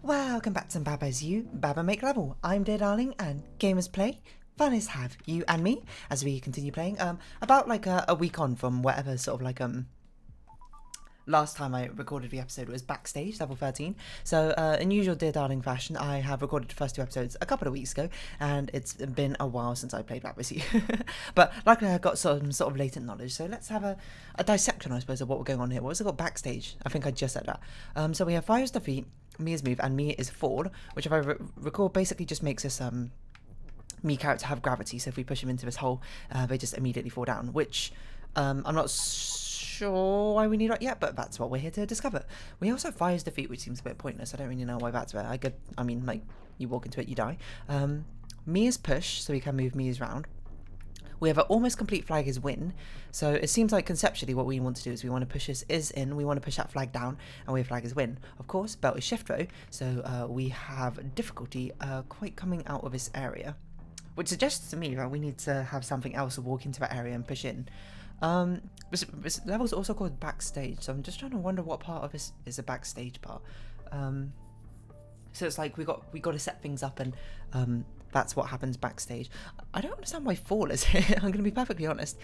Welcome back to Baba's You, Baba Make Level. I'm Dear Darling, and Gamers Play. Fun is have you and me as we continue playing. About like a week on from whatever sort of like last time I recorded the episode was backstage level 13. So in usual Dear Darling fashion, I have recorded the first two episodes a couple of weeks ago, and it's been a while since I played Baba's You. But luckily I got some sort of latent knowledge. So let's have a dissection, I suppose, of what we're going on here. What was it called? Backstage. I think I just said that. So we have Fire's Defeat, Mia's Move, and Mia is Fall, which if I recall basically just makes this Mii character have gravity. So if we push him into this hole, they just immediately fall down, which I'm not sure why we need that yet, but that's what we're here to discover. We also have Fire's Defeat, which seems a bit pointless. I don't really know why that's there. I mean, like, you walk into it, you die. Mia's Push, so we can move Mia's round. We have an almost complete flag is win, so it seems like conceptually what we want to do is we want to push this is in, we want to push that flag down, and we have flag is win. Of course, belt is shift though, so we have difficulty quite coming out of this area, which suggests to me that we need to have something else to walk into that area and push in. This level is also called backstage, so I'm just trying to wonder what part of this is a backstage part. So it's like we got to set things up, and that's what happens backstage. I don't understand why Fall is here. I'm going to be perfectly honest.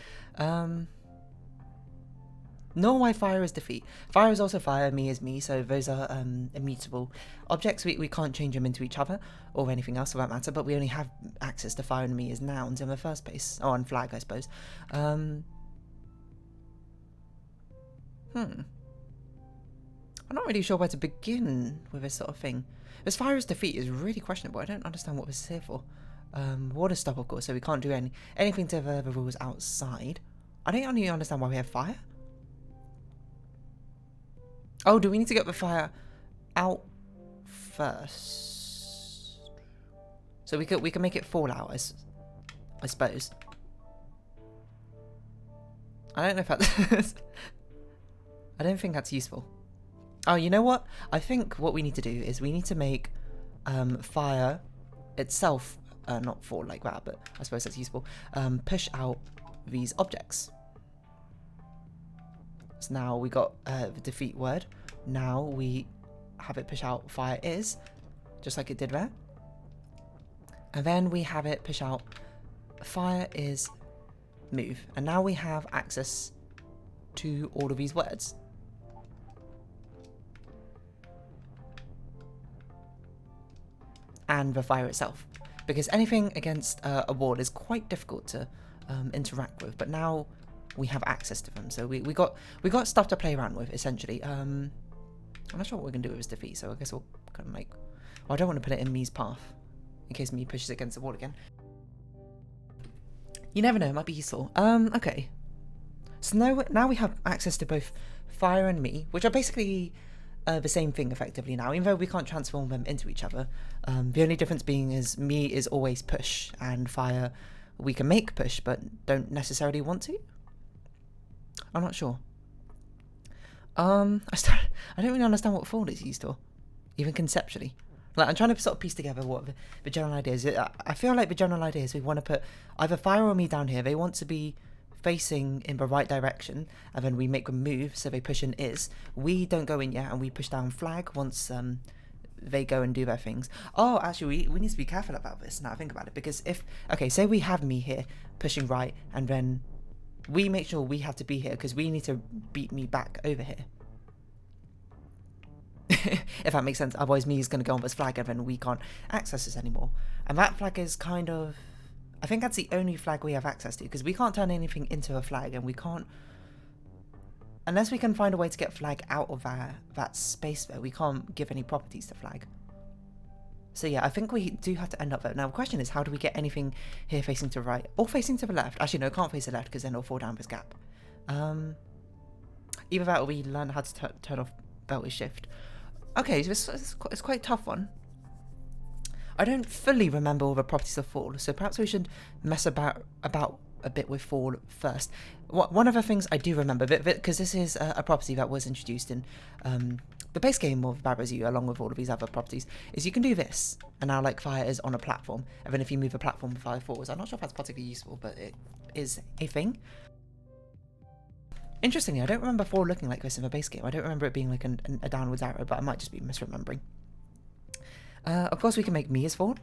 Nor why Fire is Defeat. Fire is also Fire, Me is Me, so those are immutable objects. We can't change them into each other or anything else for that matter, but we only have access to Fire and Me as nouns in the first place. Oh, and Flag, I suppose. I'm not really sure where to begin with this sort of thing. This Fire's Defeat is really questionable. I don't understand what this is here for. Water stop, of course, so we can't do anything to the rules outside. I don't really understand why we have fire. Oh, do we need to get the fire out first? So we can make it fall out, I suppose. I don't know if that's... I don't think that's useful. Oh, you know what? I think what we need to do is we need to make fire itself not fall like that, but I suppose that's useful. Push out these objects. So now we got the defeat word. Now we have it push out fire is, just like it did there. And then we have it push out fire is move. And now we have access to all of these words. And the fire itself, because anything against a wall is quite difficult to interact with, but now we have access to them, so we got stuff to play around with essentially. I'm not sure what we're gonna do with this defeat, so I guess we'll kind of like, well, I don't want to put it in Mii's path in case Mii pushes against the wall again. You never know, it might be useful. Okay, so now we have access to both fire and Mii, which are basically the same thing effectively now, even though we can't transform them into each other. The only difference being is Mii is always push, and fire we can make push but don't necessarily want to. I'm not sure. I don't really understand what fall is used for, even conceptually. Like, I'm trying to sort of piece together what the general idea is. I feel like the general idea is we want to put either fire or Mii down here. They want to be facing in the right direction, and then we make them move, so they push in is. We don't go in yet, and we push down flag once they go and do their things. Oh, actually, we need to be careful about this now I think about it, because if, okay, say we have Mii here pushing right, and then we make sure we have to be here because we need to beat Mii back over here. If that makes sense. Otherwise Mii is going to go on this flag, and then we can't access this anymore. And that flag is kind of, I think that's the only flag we have access to, because we can't turn anything into a flag, and we can't, unless we can find a way to get flag out of that space there, we can't give any properties to flag. So yeah, I think we do have to end up there. Now the question is, how do we get anything here facing to the right or facing to the left? Actually no, it can't face the left because then it'll fall down this gap. Either that or we learn how to turn off belt with shift. Okay, so it's quite a tough one. I don't fully remember all the properties of fall, so perhaps we should mess about a bit with fall first. One of the things I do remember, because this is a property that was introduced in the base game of Baba's You, along with all of these other properties, is you can do this, and now like fire is on a platform, and then if you move a platform, fire falls. I'm not sure if that's particularly useful, but it is a thing. Interestingly, I don't remember 4 looking like this in the base game. I don't remember it being like a downwards arrow, but I might just be misremembering. Of course we can make me as fall.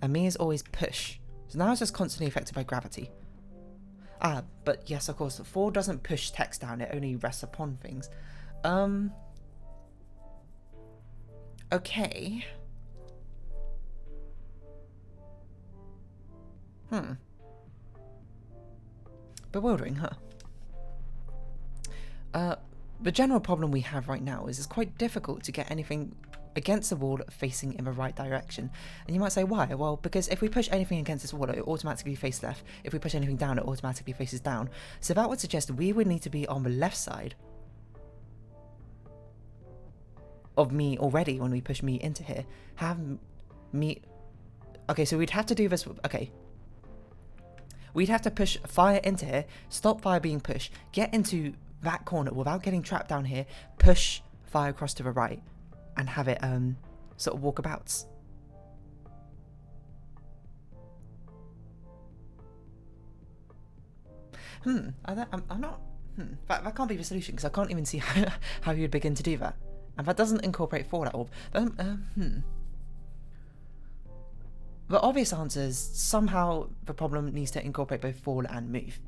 And me is always push. So now it's just constantly affected by gravity. But yes, of course, fall doesn't push text down, it only rests upon things. Okay. Bewildering, huh? The general problem we have right now is it's quite difficult to get anything against the wall facing in the right direction. And you might say, why? Well, because if we push anything against this wall, it automatically faces left. If we push anything down, it automatically faces down. So that would suggest we would need to be on the left side of me already when we push me into here. Have me... Okay, so we'd have to do this... Okay. We'd have to push fire into here, stop fire being pushed, get into that corner without getting trapped down here, push fire across to the right, and have it sort of walkabouts. I'm not... That can't be the solution, because I can't even see how you'd begin to do that. And that doesn't incorporate fallout orb. The obvious answer is somehow the problem needs to incorporate both fall and move.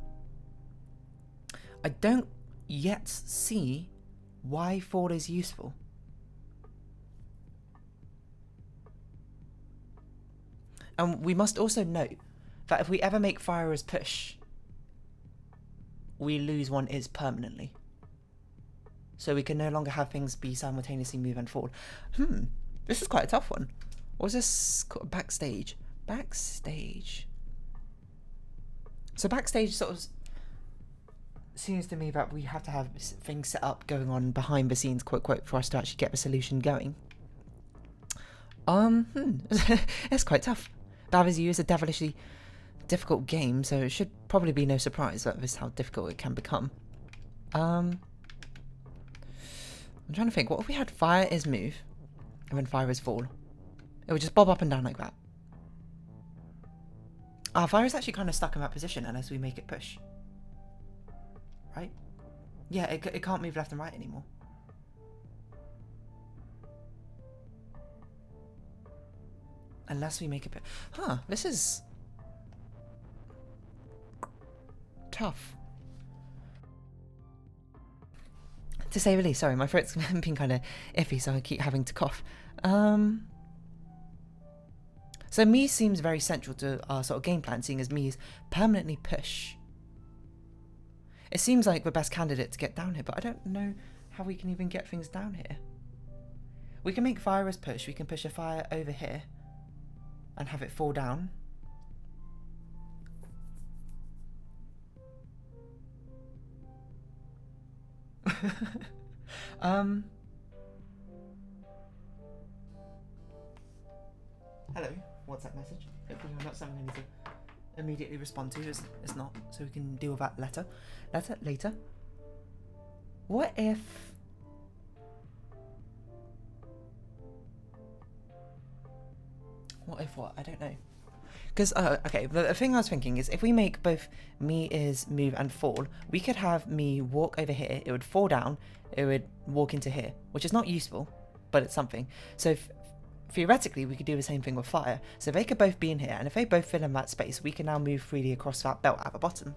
I don't yet see why fall is useful. And we must also note that if we ever make fire as push, we lose one is permanently. So we can no longer have things be simultaneously move and fall. This is quite a tough one. What was this called? Backstage? Backstage. So backstage sort of seems to me that we have to have things set up going on behind the scenes, quote, quote, for us to actually get the solution going. It's quite tough. Bad as You is a devilishly difficult game, so it should probably be no surprise that this is how difficult it can become. I'm trying to think, what if we had fire is move, and then fire is fall? It would just bob up and down like that. Fire is actually kind of stuck in that position unless we make it push. Right? Yeah, it can't move left and right anymore. Unless we make it... this is... tough. To say the least. Sorry, my throat's been kind of iffy, so I keep having to cough. So me seems very central to our sort of game plan, seeing as me is permanently push. It seems like the best candidate to get down here, but I don't know how we can even get things down here. We can make fire as push, we can push a fire over here and have it fall down. Hello, WhatsApp message. Hopefully not something I need to immediately respond to. It's not, so we can deal with that later. What if... what? I don't know. Because, okay, the thing I was thinking is if we make both me is move and fall, we could have me walk over here, it would fall down, it would walk into here, which is not useful, but it's something. So theoretically, we could do the same thing with fire. So they could both be in here, and if they both fill in that space, we can now move freely across that belt at the bottom.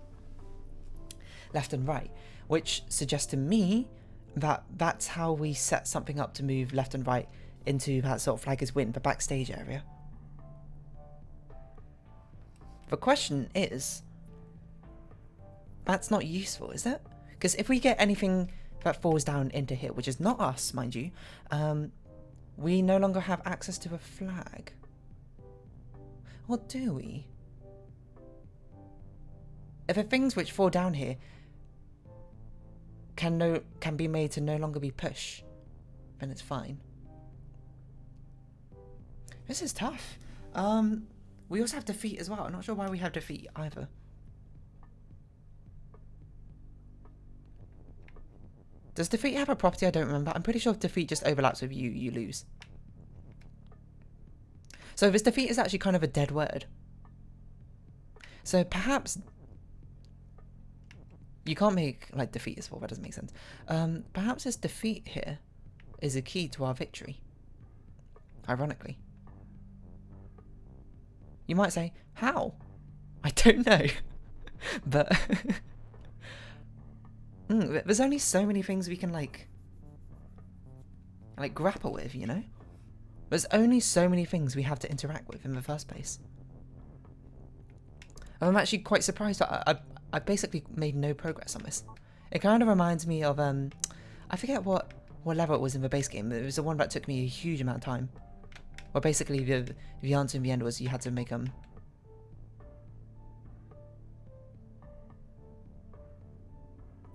Left and right, which suggests to me that that's how we set something up to move left and right into that sort of flag as win, the backstage area. The question is, that's not useful, is it? Because if we get anything that falls down into here, which is not us, mind you, we no longer have access to a flag. Or do we? If the things which fall down here can be made to no longer be push, then it's fine. This is tough. We also have defeat as well. I'm not sure why we have defeat either. Does defeat have a property? I don't remember. I'm pretty sure if defeat just overlaps with you, you lose. So this defeat is actually kind of a dead word. So perhaps... you can't make, like, defeat as well. That doesn't make sense. Perhaps this defeat here is a key to our victory. Ironically. You might say, how? I don't know. But there's only so many things we can like grapple with, you know? There's only so many things we have to interact with in the first place. I'm actually quite surprised that I basically made no progress on this. It kind of reminds me of I forget what level it was in the base game. It was the one that took me a huge amount of time. Where basically the answer in the end was you had to make you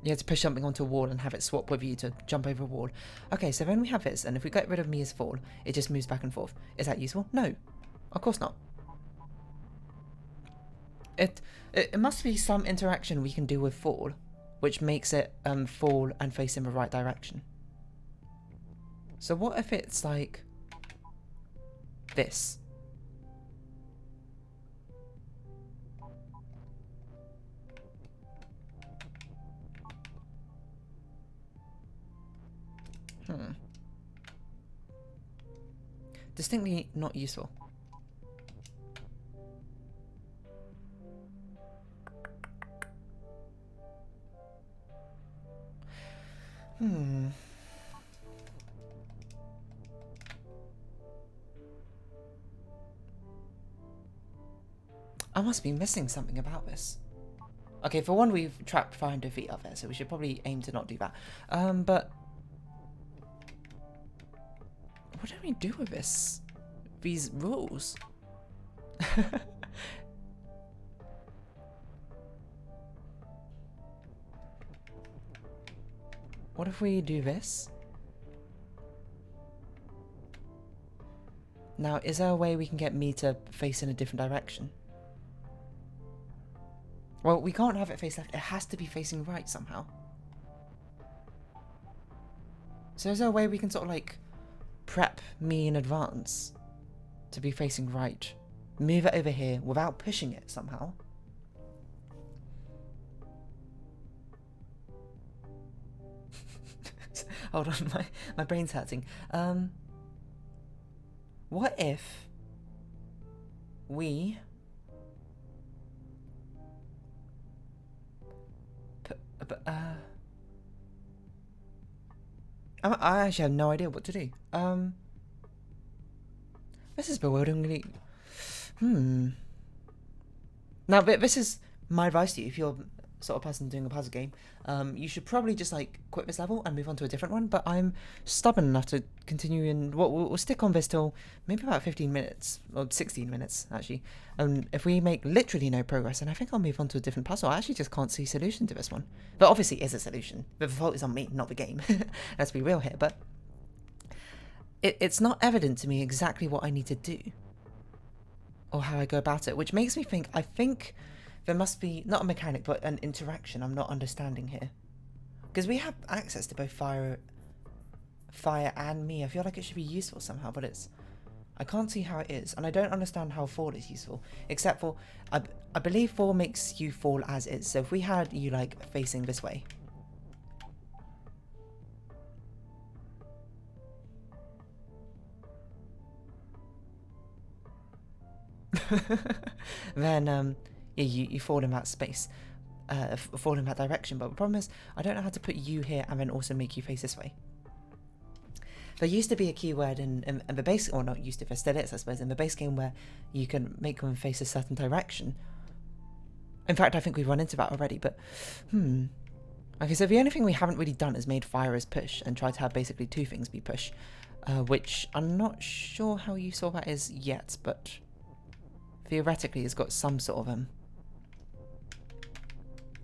had to push something onto a wall and have it swap with you to jump over a wall. Okay, so then we have this, and if we get rid of Mia's fall, it just moves back and forth. Is that useful? No. Of course not. It must be some interaction we can do with fall, which makes it fall and face in the right direction. So what if it's like this? Distinctly not useful. I must be missing something about this. Okay, for one, we've trapped fire and defeat up there, so we should probably aim to not do that. But what do we do with this? These rules? What if we do this? Now, is there a way we can get me to face in a different direction? Well, we can't have it face left. It has to be facing right somehow. So is there a way we can sort of like prep me in advance to be facing right? Move it over here without pushing it somehow? Hold on, my brain's hurting. What if we I actually have no idea what to do. This is bewilderingly. Now, this is my advice to you. If you're sort of person doing a puzzle game, you should probably just like quit this level and move on to a different one. But I'm stubborn enough to continue in. We'll stick on this till maybe about 15 minutes or 16 minutes actually. And if we make literally no progress, then I think I'll move on to a different puzzle. I actually just can't see a solution to this one. But obviously, is a solution. But the fault is on me, not the game. Let's be real here. But it's not evident to me exactly what I need to do or how I go about it, which makes me think. I think there must be, not a mechanic, but an interaction I'm not understanding here. Because we have access to both fire and me. I feel like it should be useful somehow, but I can't see how it is. And I don't understand how fall is useful. Except for, I believe fall makes you fall as is. So if we had you like facing this way. Then, yeah, you fall in that space, fall in that direction. But the problem is, I don't know how to put you here and then also make you face this way. There used to be a keyword in the base, or not used to, there still is, I suppose, in the base game where you can make them face a certain direction. In fact, I think we've run into that already, but, Okay, so the only thing we haven't really done is made fire as push and tried to have basically two things be push, which I'm not sure how useful that is yet, but theoretically it's got some sort of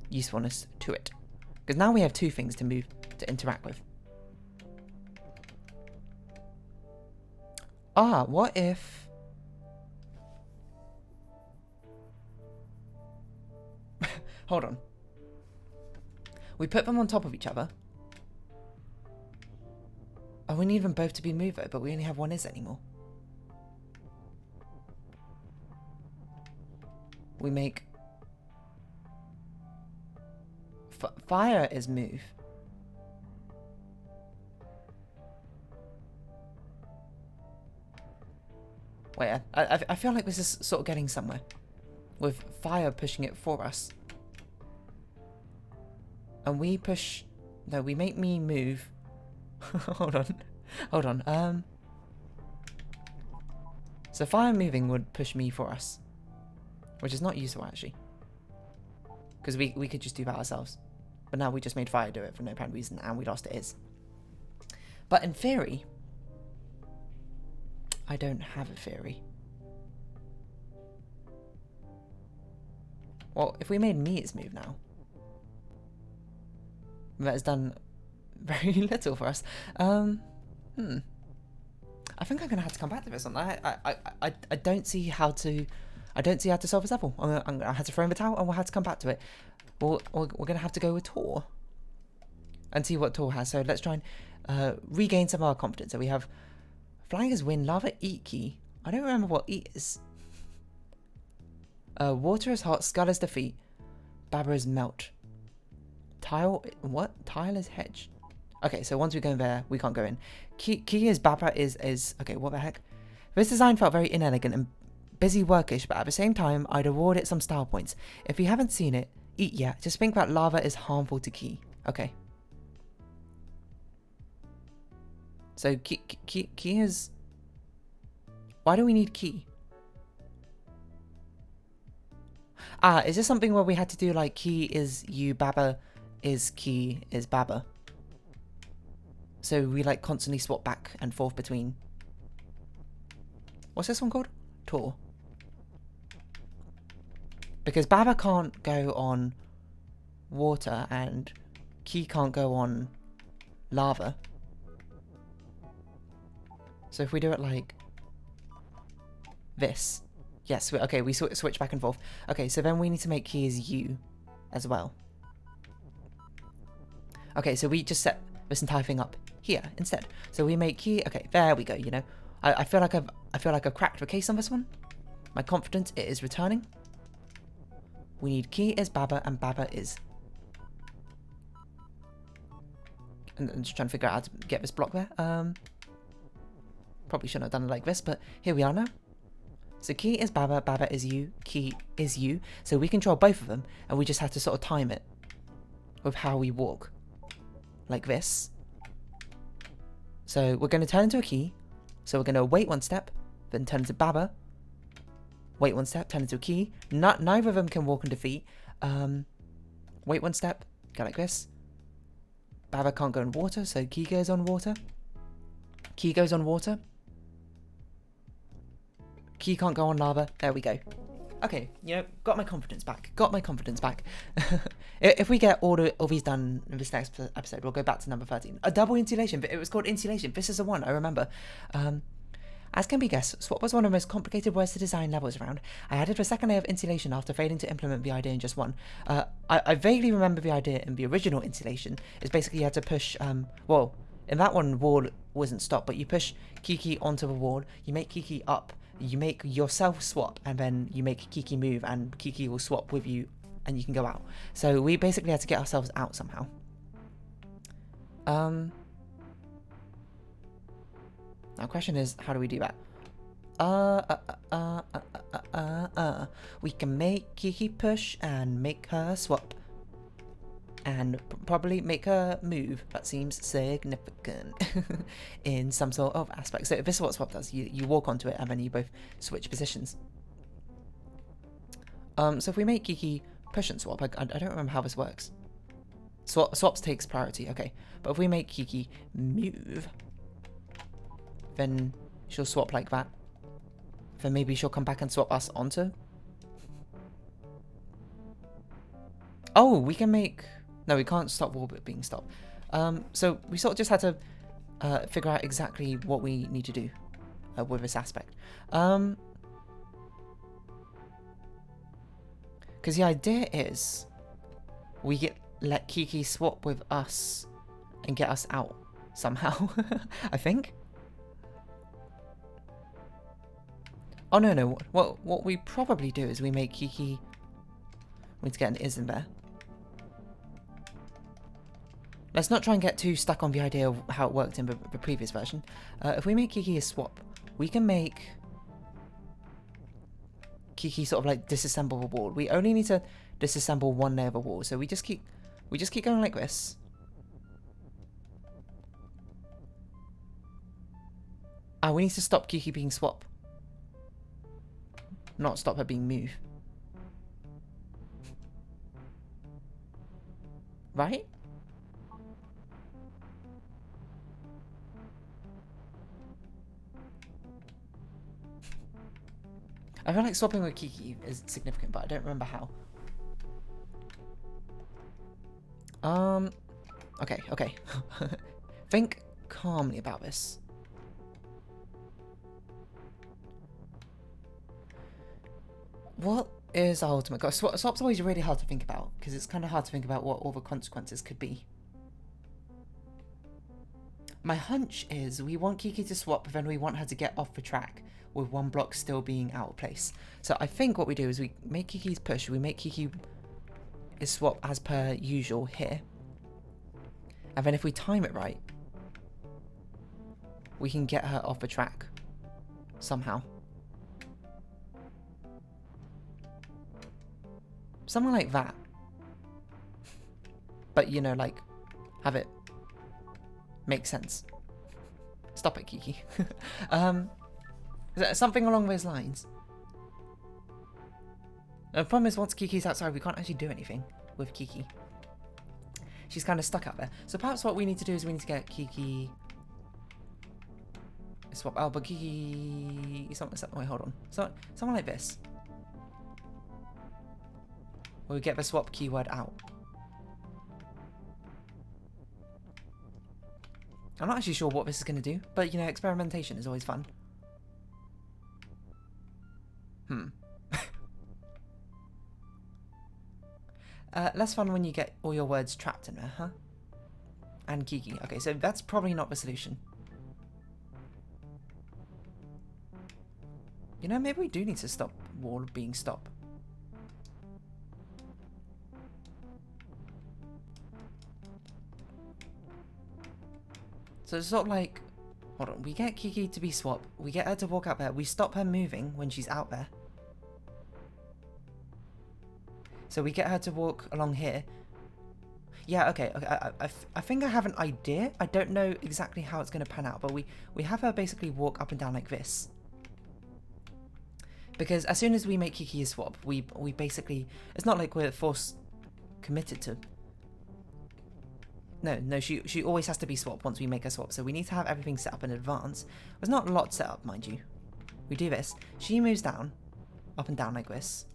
usefulness to it. Because now we have two things to interact with. What if... Hold on. We put them on top of each other. Oh, we need them both to be moved though, but we only have one is anymore. We make... fire is move. Wait, I feel like this is sort of getting somewhere. With fire pushing it for us. And we push... No, we make me move. Hold on. Hold on. So fire moving would push me for us. Which is not useful, actually. Because we could just do that ourselves. But now we just made fire do it for no apparent reason. And we lost it is. But in theory... I don't have a theory. Well, if we made Mia's move now... That has done very little for us. I think I'm gonna have to come back to this one. I don't see how to. I don't see how to solve this level. I'm gonna have to throw in the towel, and we'll have to come back to it. We're gonna have to go with Tor and see what Tor has. So let's try and regain some of our confidence. So we have flying is win, lava eat key. I don't remember what eat is. Water is hot, skull is defeat, Baba is melt. Tile, what? Tile is hedge. Okay, so once we go in there, we can't go in. Key is Baba is okay, what the heck? This design felt very inelegant and busy workish, but at the same time, I'd award it some style points. If you haven't seen it, eat yet. Just think that lava is harmful to Key. Okay. So Key is... Why do we need Key? Ah, is this something where we had to do like Key is you, Baba is Key is Baba? So we like constantly swap back and forth between... What's this one called? Tor. Because Baba can't go on water and Key can't go on lava. So if we do it like this. Yes, okay, we switch back and forth. Okay, so then we need to make Key as you as well. Okay, so we just set this entire thing up here instead. So we make Key. Okay, there we go. You know, I feel like I've cracked the case on this one. My confidence it is returning. We need Key is Baba and Baba is. And I'm just trying to figure out how to get this block there. Probably shouldn't have done it like this, but here we are now. So Key is Baba, Baba is you, Key is you. So we control both of them, and we just have to sort of time it with how we walk. Like this. So we're going to turn into a Key. So we're going to wait one step, then turn into Baba. Wait one step, turn into a Key. Neither of them can walk in defeat. Wait one step, go like this. Baba can't go in water, so Key goes on water. Key goes on water. Key can't go on lava. There we go. Okay, you know, got my confidence back. Got my confidence back. If we get all these done in this next episode, we'll go back to number 13. A double insulation, but it was called insulation. This is the one, I remember. As can be guessed, Swap was one of the most complicated ways to design levels around. I added a second layer of insulation after failing to implement the idea in just one. I vaguely remember the idea in the original insulation. Is basically you had to push, well, in that one, wall wasn't stopped, but you push Kiki onto the wall, you make Kiki up, you make yourself swap, and then you make Kiki move, and Kiki will swap with you, and you can go out. So we basically had to get ourselves out somehow. Now, question is, how do we do that? We can make Kiki push and make her swap. And probably make her move. That seems significant in some sort of aspect. So this is what swap does. You walk onto it and then you both switch positions. So if we make Kiki push and swap, I don't remember how this works. Swaps takes priority, okay. But if we make Kiki move, then she'll swap like that. Then maybe she'll come back and swap us onto. Oh, we can make... No, we can't stop Warbit being stopped. So we sort of just had to figure out exactly what we need to do with this aspect. Because the idea is we let Kiki swap with us and get us out somehow, I think. Oh, no. What we probably do is we make Kiki... We need to get an is in there. Let's not try and get too stuck on the idea of how it worked in the previous version. If we make Kiki a swap, we can make Kiki sort of like disassemble the wall. We only need to disassemble one layer of a wall. So we just keep going like this. Ah, we need to stop Kiki being swap. Not stop her being move. Right? I feel like swapping with Kiki is significant, but I don't remember how. Okay. Think calmly about this. What is our ultimate goal? Swap's always really hard to think about, because it's kind of hard to think about what all the consequences could be. My hunch is we want Kiki to swap, but then we want her to get off the track, with one block still being out of place. So I think what we do is we make Kiki's push, we make Kiki is swap as per usual here. And then if we time it right, we can get her off the track somehow. Something like that. But, you know, like, have it make sense. Stop it, Kiki. Something along those lines. The problem is once Kiki's outside, we can't actually do anything with Kiki. She's kind of stuck out there. So perhaps what we need to do is we need to get Kiki... Swap... Oh, but Kiki... Wait, hold on. Something like this. Where we get the swap keyword out. I'm not actually sure what this is going to do, but, you know, experimentation is always fun. Less fun when you get all your words trapped in there, huh? And Kiki. Okay, so that's probably not the solution. You know, maybe we do need to stop wall being stop. So it's sort of like, hold on, we get Kiki to be swap, we get her to walk out there, we stop her moving when she's out there. So we get her to walk along here. Yeah, okay, I think I have an idea. I don't know exactly how it's going to pan out, but we have her basically walk up and down like this. Because as soon as we make Kiki a swap, we basically, it's not like we're forced committed to. No, she always has to be swapped once we make her swap, so we need to have everything set up in advance. There's not a lot set up, mind you. We do this. She moves down, up and down like this.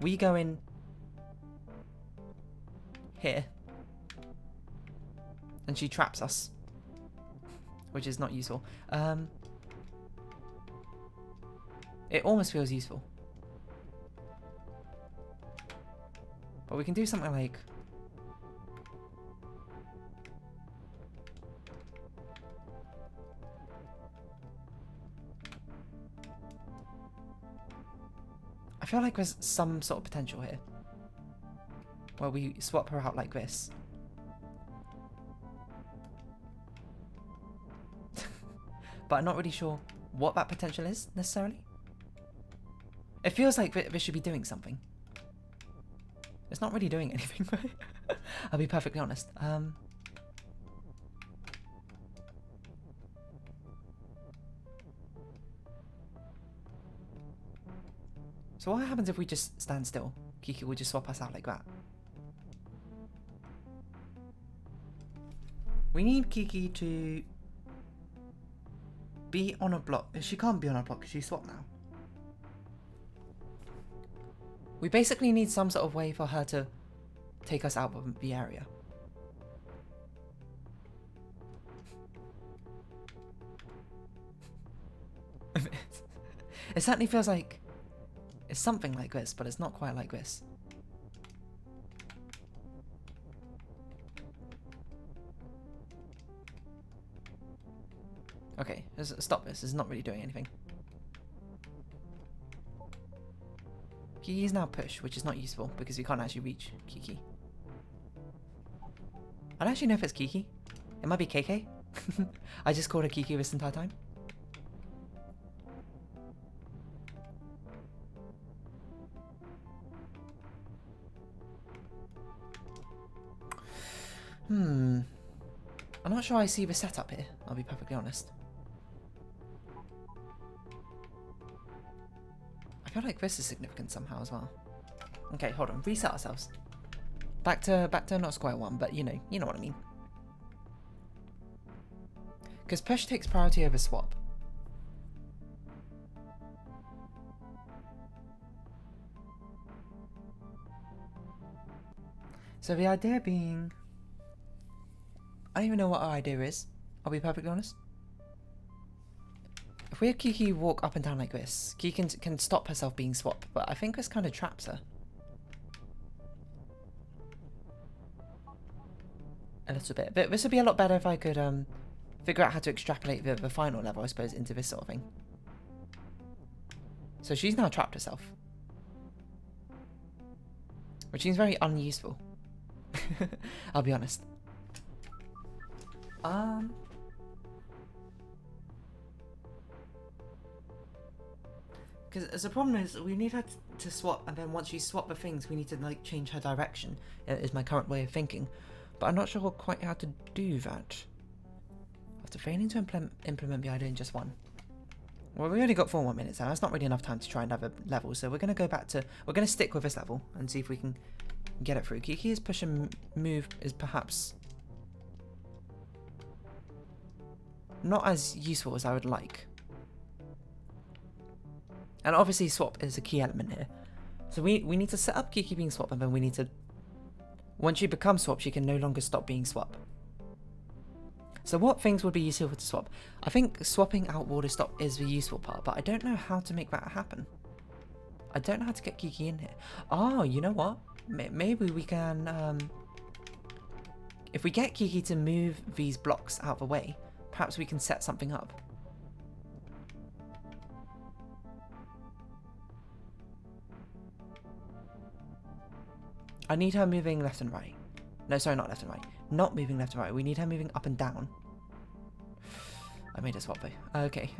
We go in here. And she traps us. Which is not useful. It almost feels useful. But we can do something like... I feel like there's some sort of potential here. Where we swap her out like this. But I'm not really sure what that potential is, necessarily. It feels like this should be doing something. It's not really doing anything, right? I'll be perfectly honest. So what happens if we just stand still? Kiki will just swap us out like that. We need Kiki to be on a block. She can't be on a block because she's swapped now. We basically need some sort of way for her to take us out of the area. It certainly feels like it's something like this, but it's not quite like this. Okay, stop this. This is not really doing anything. Kiki is now push, which is not useful because we can't actually reach Kiki. I don't actually know if it's Kiki. It might be KK. I just called her Kiki this entire time. I'm not sure I see the setup here, I'll be perfectly honest. I feel like this is significant somehow as well. Okay, hold on, reset ourselves. Back to not square one, but you know what I mean. Because push takes priority over swap. So the idea being, I don't even know what our idea is, I'll be perfectly honest. If we have Kiki walk up and down like this, Kiki can stop herself being swapped, but I think this kind of traps her. A little bit. But this would be a lot better if I could figure out how to extrapolate the final level, I suppose, into this sort of thing. So she's now trapped herself. Which seems very unuseful. I'll be honest. Because the problem is, we need her to swap, and then once you swap the things, we need to like change her direction, is my current way of thinking. But I'm not sure quite how to do that. After failing to implement the idea in just one. Well, we only got 4 more minutes, and that's not really enough time to try another level, so we're going to go back to... We're going to stick with this level, and see if we can get it through. Kiki's push and move is perhaps not as useful as I would like. And obviously swap is a key element here. So we need to set up Kiki being swap, and then we need to... Once she becomes swap, she can no longer stop being swap. So what things would be useful to swap? I think swapping out water stop is the useful part, but I don't know how to make that happen. I don't know how to get Kiki in here. Oh, you know what? Maybe we can... if we get Kiki to move these blocks out of the way, perhaps we can set something up. I need her moving left and right. No, sorry, not left and right. Not moving left and right. We need her moving up and down. I made a swap though. Okay.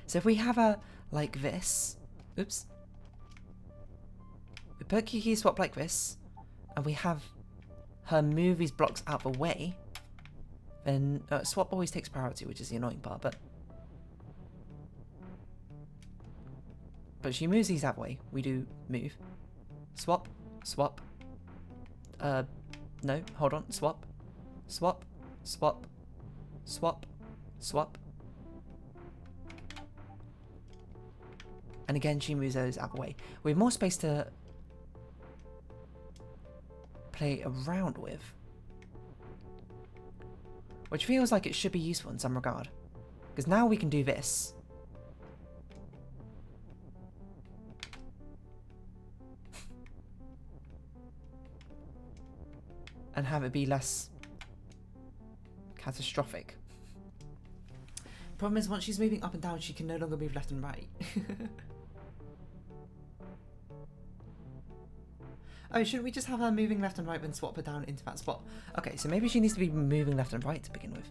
So if we have her like this. Oops. We put Kiki swap like this. And we have her move these blocks out of the way. Then swap always takes priority, which is the annoying part. But she moves these that way. We do move. Swap. Swap. No, hold on. Swap. Swap. Swap. Swap. Swap. And again, she moves those out of the way. We have more space to play around with. Which feels like it should be useful in some regard. Because now we can do this. And have it be less catastrophic. Problem is, once she's moving up and down, she can no longer move left and right. Oh, shouldn't we just have her moving left and right, then swap her down into that spot? Okay, so maybe she needs to be moving left and right to begin with.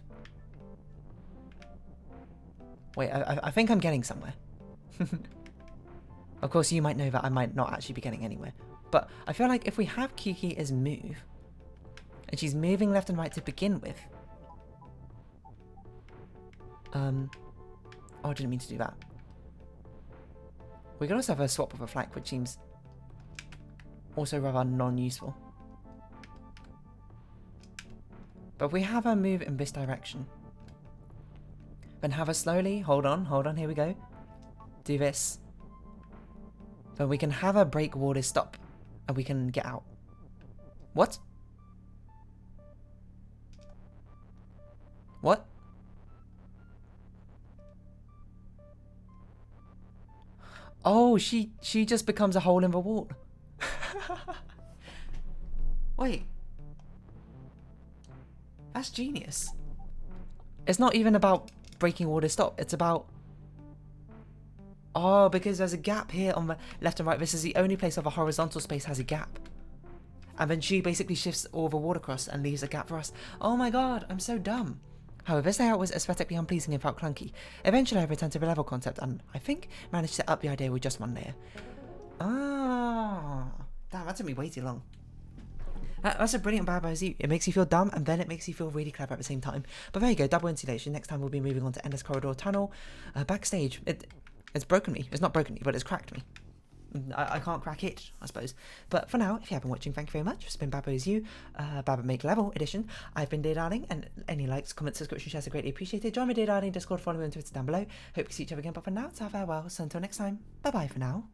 Wait, I think I'm getting somewhere. Of course, you might know that I might not actually be getting anywhere. But I feel like if we have Kiki as move, and she's moving left and right to begin with. Oh, I didn't mean to do that. We could also have her swap with a flank, which seems also rather non-useful. But if we have her move in this direction, then have her slowly, hold on, here we go. Do this. Then we can have her break water stop, and we can get out. What? What? Oh, she just becomes a hole in the wall. Wait. That's genius. It's not even about breaking water stop. It's about... Oh, because there's a gap here on the left and right. This is the only place of a horizontal space has a gap. And then she basically shifts all the water across and leaves a gap for us. Oh my god, I'm so dumb. However, this layout was aesthetically unpleasing and felt clunky. Eventually I returned to the level concept and I think managed to set up the idea with just one layer. Ah, damn, that took me way too long. That's a brilliant Bad Boys You. It makes you feel dumb, and then it makes you feel really clever at the same time. But there you go, double insulation. Next time we'll be moving on to Endless Corridor Tunnel. Backstage. It's broken me. It's not broken me, but it's cracked me. I can't crack it, I suppose. But for now, if you have been watching, thank you very much. It's been Bad Boys You, Baba Make Level edition. I've been Dear Darling, and any likes, comments, subscription, shares are greatly appreciated. Join me, Dear Darling, Discord, follow me on Twitter down below. Hope to see each other again, but for now, it's our farewell. So until next time, bye-bye for now.